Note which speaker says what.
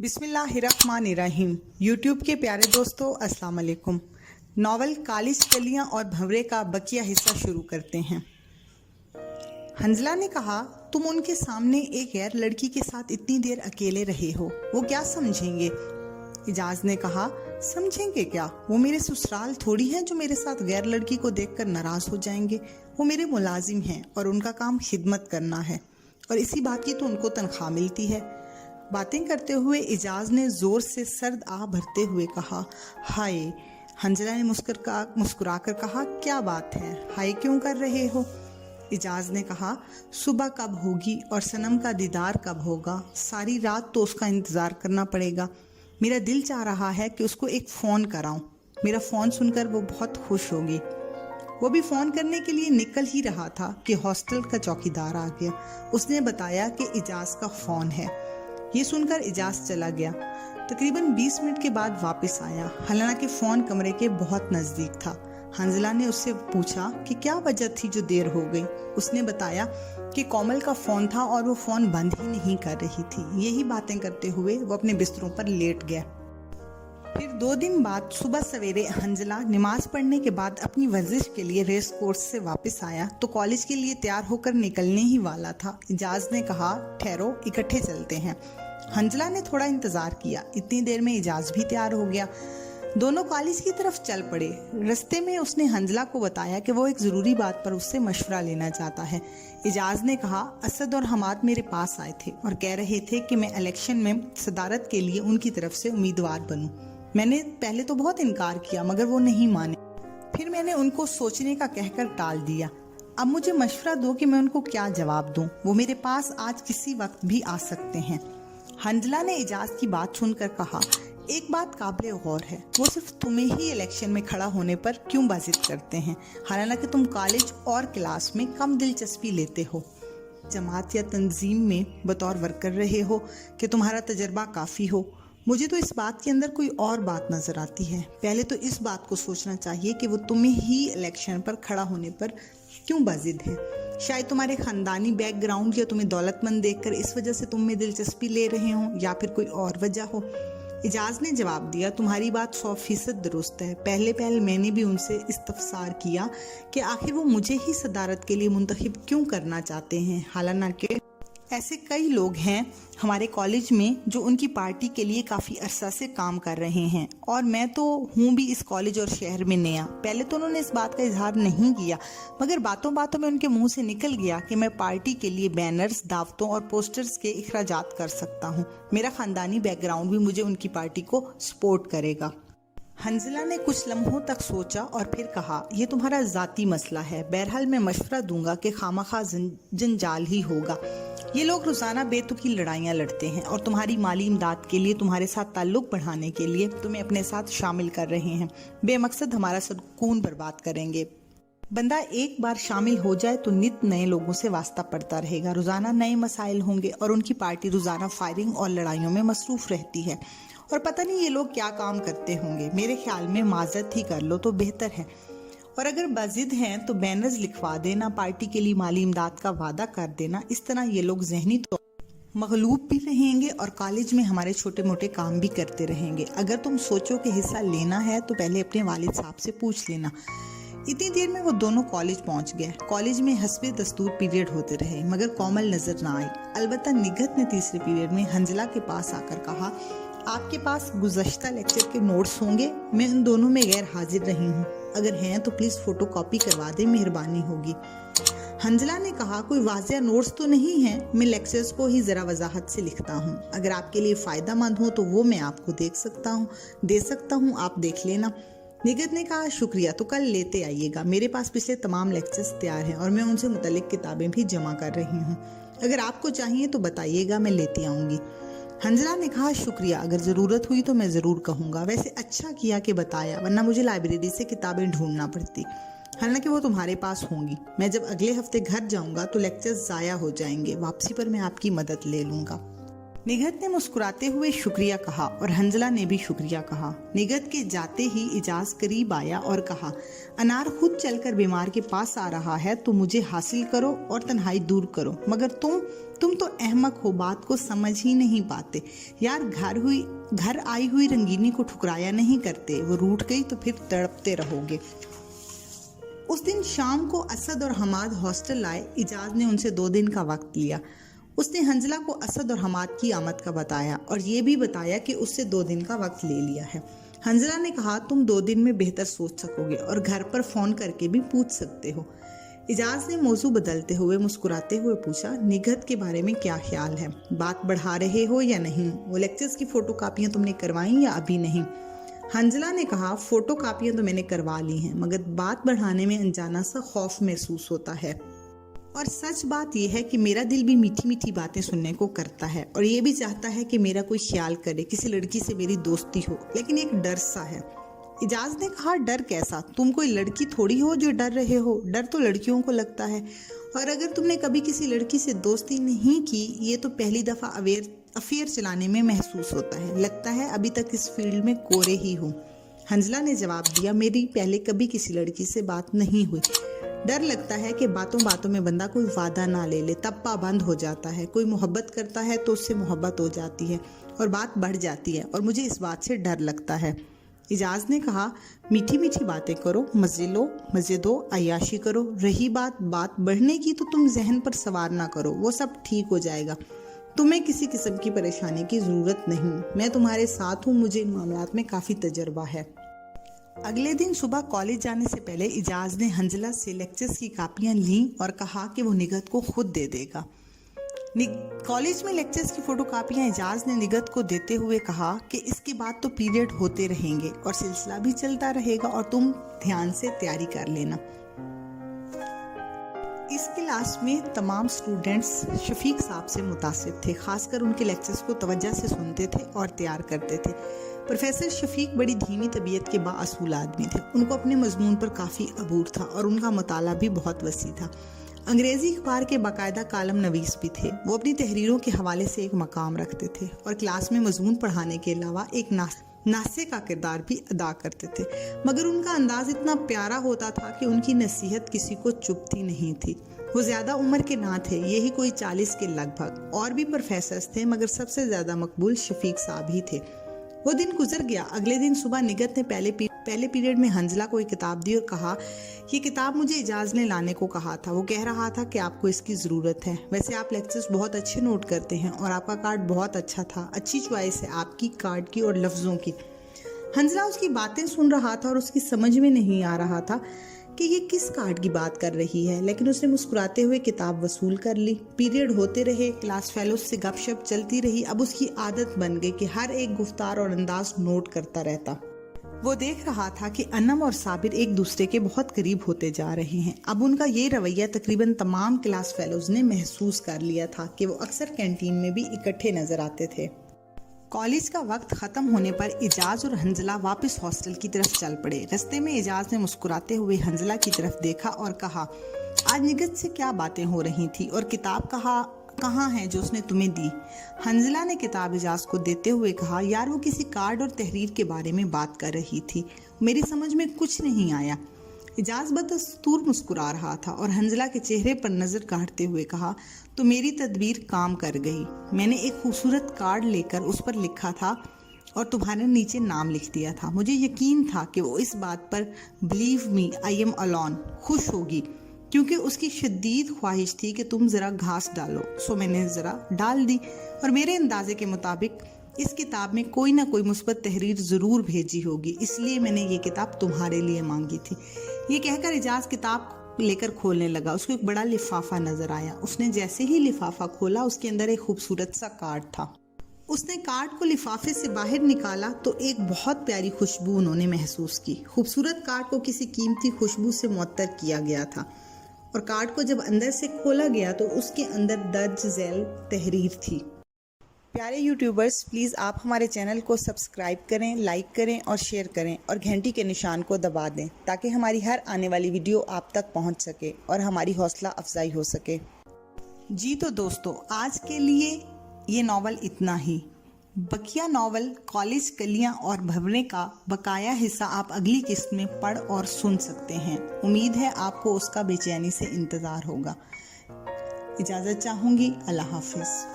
Speaker 1: बिस्मिल्लाहिर्रहमानिर्रहीम। यूट्यूब के प्यारे दोस्तों, अस्सलाम वालेकुम। नॉवल काली कलियां और भंवरे का बकिया हिस्सा शुरू करते हैं। हंजला ने कहा, तुम उनके सामने एक गैर लड़की के साथ इतनी देर अकेले रहे हो, वो क्या समझेंगे? इजाज ने कहा, समझेंगे क्या? वो मेरे ससुराल थोड़ी हैं जो मेरे साथ गैर लड़की को देखकर नाराज हो जाएंगे। वो मेरे मुलाजिम हैं और उनका काम खिदमत करना है, और इसी बात की तो उनको तनख्वाह मिलती है। बातें करते हुए इजाज ने जोर से सर्द आह भरते हुए कहा, हाय। हंजला ने मुस्कुराकर कहा, क्या बात है, हाय क्यों कर रहे हो? इजाज ने कहा, सुबह कब होगी और सनम का दीदार कब होगा? सारी रात तो उसका इंतज़ार करना पड़ेगा। मेरा दिल चाह रहा है कि उसको एक फ़ोन कराऊं। मेरा फ़ोन सुनकर वो बहुत खुश होगी। वो भी फ़ोन करने के लिए निकल ही रहा था कि हॉस्टल का चौकीदार आ गया। उसने बताया कि इजाज का फ़ोन है। ये सुनकर इजाज चला गया। तकरीबन 20 मिनट के बाद वापस आया। हालांकि फ़ोन कमरे के बहुत नज़दीक था। हंजला ने उससे पूछा कि क्या वजह थी जो देर हो गई। उसने बताया कि कोमल का फ़ोन था और वो फ़ोन बंद ही नहीं कर रही थी। यही बातें करते हुए वो अपने बिस्तरों पर लेट गया। फिर 2 दिन बाद सुबह सवेरे हंजला नमाज पढ़ने के बाद अपनी वर्जिश के लिए रेस कोर्स से वापस आया तो कॉलेज के लिए तैयार होकर निकलने ही वाला था। इजाज ने कहा, ठहरो, इकट्ठे चलते हैं। हंजला ने थोड़ा इंतजार किया। इतनी देर में इजाज भी तैयार हो गया। दोनों कॉलेज की तरफ चल पड़े। रास्ते में उसने हंजला को बताया कि वो एक ज़रूरी बात पर उससे मशवरा लेना चाहता है। इजाज ने कहा, असद और हमाद मेरे पास आए थे और कह रहे थे कि मैं इलेक्शन में सदारत के लिए उनकी तरफ से उम्मीदवार बनूं। मैंने पहले तो बहुत इनकार किया मगर वो नहीं माने। फिर मैंने उनको सोचने का कहकर टाल दिया। अब मुझे मशवरा दो कि मैं उनको क्या जवाब दूं। वो मेरे पास आज किसी वक्त भी आ सकते हैं। हंजला ने इजाज की बात सुनकर कहा, एक बात काबिल गौर है, वो सिर्फ तुम्हें ही इलेक्शन में खड़ा होने पर क्यों बाजिद करते हैं, हालांकि तुम कॉलेज और क्लास में कम दिलचस्पी लेते हो। जमात या तंजीम में बतौर वर्कर रहे हो कि तुम्हारा तजर्बा काफ़ी हो। मुझे तो इस बात के अंदर कोई और बात नजर आती है। पहले तो इस बात को सोचना चाहिए कि वो तुम्हें ही इलेक्शन पर खड़ा होने पर क्यों बाजिद है। शायद तुम्हारे खानदानी बैकग्राउंड या तुम्हें दौलतमंद देखकर इस वजह से तुम में दिलचस्पी ले रहे हो, या फिर कोई और वजह हो। इजाज ने जवाब दिया, तुम्हारी बात 100% दुरुस्त है। पहले मैंने भी उनसे इस्तफसार किया कि आखिर वो मुझे ही सदारत के लिए मुंतखब क्यों करना चाहते हैं। हालांकि ऐसे कई लोग हैं हमारे कॉलेज में जो उनकी पार्टी के लिए काफ़ी अरसा से काम कर रहे हैं, और मैं तो हूँ भी इस कॉलेज और शहर में नया। पहले तो उन्होंने इस बात का इजहार नहीं किया, मगर बातों बातों में उनके मुंह से निकल गया कि मैं पार्टी के लिए बैनर्स, दावतों और पोस्टर्स के इखराजात कर सकता हूँ। मेरा ख़ानदानी बैकग्राउंड भी मुझे उनकी पार्टी को सपोर्ट करेगा। हंजला ने कुछ लम्हों तक सोचा और फिर कहा, यह तुम्हारा ज़ाती मसला है। बहरहाल मैं मशवरा दूंगा कि खामखा जंजाल ही होगा। ये लोग रोज़ाना बेतुकी लड़ाइयाँ लड़ते हैं और तुम्हारी माली इमदाद के लिए, तुम्हारे साथ ताल्लुक़ बढ़ाने के लिए तुम्हें अपने साथ शामिल कर रहे हैं। बेमकसद हमारा सुकून बर्बाद करेंगे। बंदा एक बार शामिल हो जाए तो नित नए लोगों से वास्ता पड़ता रहेगा। रोज़ाना नए मसाइल होंगे और उनकी पार्टी रोज़ाना फायरिंग और लड़ाइयों में मसरूफ़ रहती है, और पता नहीं ये लोग क्या काम करते होंगे। मेरे ख्याल में माजरत ही कर लो तो बेहतर है, और अगर बाजिद हैं तो बैनर्स लिखवा देना, पार्टी के लिए माली इमदाद का वादा कर देना। इस तरह ये लोग जहनी तो मगलूब भी रहेंगे और कॉलेज में हमारे छोटे मोटे काम भी करते रहेंगे। अगर तुम सोचो कि हिस्सा लेना है तो पहले अपने वालिद साहब से पूछ लेना। इतनी देर में वो दोनों कॉलेज पहुंच गए। कॉलेज में हस्बे दस्तूर पीरियड होते रहे मगर कोमल नजर ना आई। अलबत्ता निगहत ने तीसरे पीरियड में हंजला के पास आकर कहा, आपके पास गुज़श्ता लेक्चर के नोट्स होंगे? मैं उन दोनों में गैर हाजिर रही हूँ, अगर हैं तो प्लीज़ फ़ोटो कॉपी करवा दें, मेहरबानी होगी। हंजला ने कहा, कोई वाज़िया नोट्स तो नहीं है, मैं लेक्चर्स को ही ज़रा वजाहत से लिखता हूँ। अगर आपके लिए फ़ायदा मंद हो तो वो मैं आपको दे सकता हूँ, आप देख लेना। निगहत ने कहा, शुक्रिया, तो कल लेते आइएगा। मेरे पास पिछले तमाम लेक्चर्स तैयार हैं और मैं उनसे मुतल्लिक किताबें भी जमा कर रही हूँ। अगर आपको चाहिए तो बताइएगा, मैं लेती आऊँगी। हंजला ने कहा, शुक्रिया, अगर ज़रूरत हुई तो मैं ज़रूर कहूँगा। वैसे अच्छा किया कि बताया, वरना मुझे लाइब्रेरी से किताबें ढूंढना पड़ती। हालांकि वो तुम्हारे पास होंगी। मैं जब अगले हफ्ते घर जाऊँगा तो लेक्चर्स ज़ाया हो जाएंगे। वापसी पर मैं आपकी मदद ले लूँगा। निगत ने मुस्कुराते हुए शुक्रिया कहा और हंजला ने भी शुक्रिया कहा। निगत के जाते ही इजाज करीब आया और कहा, अनार खुद चलकर बीमार के पास आ रहा है तो मुझे हासिल करो और तन्हाई दूर करो, मगर तुम तो अहमक हो, बात को समझ ही नहीं पाते यार। घर आई हुई रंगीनी को ठुकराया नहीं करते, वो रूठ गई तो फिर तड़पते रहोगे। उस दिन शाम को असद और हमाद हॉस्टल आए। इजाज ने उनसे 2 दिन का वक्त लिया। उसने हंजला को असद और हमाद की आमद का बताया और ये भी बताया कि उससे 2 दिन का वक्त ले लिया है। हंजला ने कहा, तुम 2 दिन में बेहतर सोच सकोगे और घर पर फोन करके भी पूछ सकते हो। इजाज ने मौजू बदलते हुए मुस्कुराते हुए पूछा, निगत के बारे में क्या ख्याल है? बात बढ़ा रहे हो या नहीं? वो लेक्चर्स की फोटो कापियां तुमने करवाई या अभी नहीं? हंजला ने कहा, फोटो कापियां तो मैंने करवा ली हैं, मगर बात बढ़ाने में अनजाना सा खौफ महसूस होता है। और सच बात यह है कि मेरा दिल भी मीठी मीठी बातें सुनने को करता है और ये भी चाहता है कि मेरा कोई ख्याल करे, किसी लड़की से मेरी दोस्ती हो, लेकिन एक डर सा है। इजाज ने कहा, डर कैसा? तुम कोई लड़की थोड़ी हो जो डर रहे हो, डर तो लड़कियों को लगता है। और अगर तुमने कभी किसी लड़की से दोस्ती नहीं की, ये तो पहली दफा अफेयर चलाने में महसूस होता है। लगता है अभी तक इस फील्ड में कोरे ही हूँ। हंजला ने जवाब दिया, मेरी पहले कभी किसी लड़की से बात नहीं हुई। डर लगता है कि बातों बातों में बंदा कोई वादा ना ले ले, तब पाबंद हो जाता है। कोई मोहब्बत करता है तो उससे मोहब्बत हो जाती है और बात बढ़ जाती है, और मुझे इस बात से डर लगता है। इजाज ने कहा, मीठी मीठी बातें करो, मजे दो, अय्याशी करो। रही बात बढ़ने की, तो तुम जहन पर सवार ना करो, वो सब ठीक हो जाएगा। तुम्हें किसी किस्म की परेशानी की जरूरत नहीं, मैं तुम्हारे साथ हूँ, मुझे इन मामलात में काफी तजर्बा है। अगले दिन सुबह कॉलेज जाने से पहले इजाज ने हंजला से लेक्चर्स की कापियां लीं और कहा कि वो निगत को खुद दे देगा। कॉलेज में लेक्चर्स की फोटो कापियां इजाज ने निगत को देते हुए कहा कि इसके बाद तो पीरियड होते रहेंगे और सिलसिला भी चलता रहेगा और तुम ध्यान से तैयारी कर लेना। इस क्लास में तमाम स्टूडेंट्स शफीक साहब से मुतासिब थे, खासकर उनके लेक्चर्स को तवज्जो से सुनते थे और तैयार करते थे। प्रोफेसर शफीक बड़ी धीमी तबीयत के बाअसूल आदमी थे। उनको अपने मजमून पर काफ़ी अबूर था और उनका मुताला भी बहुत वसी था। अंग्रेजी अखबार के बाकायदा कालम नवीस भी थे। वो अपनी तहरीरों के हवाले से एक मकाम रखते थे और क्लास में मजमून पढ़ाने के अलावा एक नासे का किरदार भी अदा करते थे। मगर उनका अंदाज इतना प्यारा होता था कि उनकी नसीहत किसी को चुभती नहीं थी। वो ज्यादा उम्र के ना थे, यही कोई 40 के लगभग। और भी प्रोफेसर्स थे, मगर सबसे ज्यादा मकबूल शफीक साहब ही थे। वो दिन गुजर गया। अगले दिन सुबह निगत ने पहले पीरियड में हंजला को एक किताब दी और कहा, ये किताब मुझे इजाज ने लाने को कहा था। वो कह रहा था कि आपको इसकी ज़रूरत है। वैसे आप लेक्चर्स बहुत अच्छे नोट करते हैं और आपका कार्ड बहुत अच्छा था। अच्छी चॉइस है आपकी कार्ड की और लफ्ज़ों की। हंजला उसकी बातें सुन रहा था और उसकी समझ में नहीं आ रहा था कि ये किस कार्ड की बात कर रही है, लेकिन उसने मुस्कुराते हुए किताब वसूल कर ली। पीरियड होते रहे, क्लास फेलोज से गपशप चलती रही। अब उसकी आदत बन गई कि हर एक गुफ्तार और अंदाज नोट करता रहता। वो देख रहा था कि अनम और साबिर एक दूसरे के बहुत करीब होते जा रहे हैं। अब उनका ये रवैया तकरीबन तमाम क्लास फेलोज ने महसूस कर लिया था कि वो अक्सर कैंटीन में भी इकट्ठे नजर आते थे। कॉलेज का वक्त खत्म होने पर इजाज और हंजला वापस हॉस्टल की तरफ चल पड़े। रास्ते में इजाज ने मुस्कुराते हुए हंजला की तरफ देखा और कहा, आज निगत से क्या बातें हो रही थी और किताब कहाँ है जो उसने तुम्हें दी? हंजला ने किताब इजाज को देते हुए कहा, यार वो किसी कार्ड और तहरीर के बारे में बात कर रही थी, मेरी समझ में कुछ नहीं आया। इजाज बदस्तूर मुस्कुरा रहा था और हंजला के चेहरे पर नजर काटते हुए कहा, तो मेरी तदबीर काम कर गई। मैंने एक खूबसूरत कार्ड लेकर उस पर लिखा था और तुम्हारे नीचे नाम लिख दिया था। मुझे यकीन था कि वो इस बात पर believe me I am alone खुश होगी, क्योंकि उसकी शदीद ख्वाहिश थी कि तुम जरा घास डालो। सो मैंने जरा डाल दी और मेरे अंदाजे के मुताबिक इस किताब में कोई ना कोई मुस्बत तहरीर जरूर भेजी होगी, इसलिए मैंने ये किताब तुम्हारे लिए मांगी थी। ये कहकर इजाज किताब लेकर खोलने लगा। उसको एक बड़ा लिफाफा नजर आया। उसने जैसे ही लिफाफा खोला, उसके अंदर एक खूबसूरत सा कार्ड था। उसने कार्ड को लिफाफे से बाहर निकाला तो एक बहुत प्यारी खुशबू उन्होंने महसूस की। खूबसूरत कार्ड को किसी कीमती खुशबू से मुअत्तर किया गया था और कार्ड को जब अंदर से खोला गया तो उसके अंदर दर्ज झैल तहरीर थी। प्यारे यूट्यूबर्स, प्लीज़ आप हमारे चैनल को सब्सक्राइब करें, लाइक करें और शेयर करें और घंटी के निशान को दबा दें ताकि हमारी हर आने वाली वीडियो आप तक पहुंच सके और हमारी हौसला अफजाई हो सके। जी तो दोस्तों, आज के लिए یہ ناول اتنا ہی۔ بقیہ ناول کالج کلیاں اور بھنورے کا بقایا حصہ آپ اگلی قسط میں پڑھ اور سن سکتے ہیں۔ امید ہے آپ کو اس کا بے چینی سے انتظار ہوگا۔ اجازت چاہوں گی۔ اللہ حافظ۔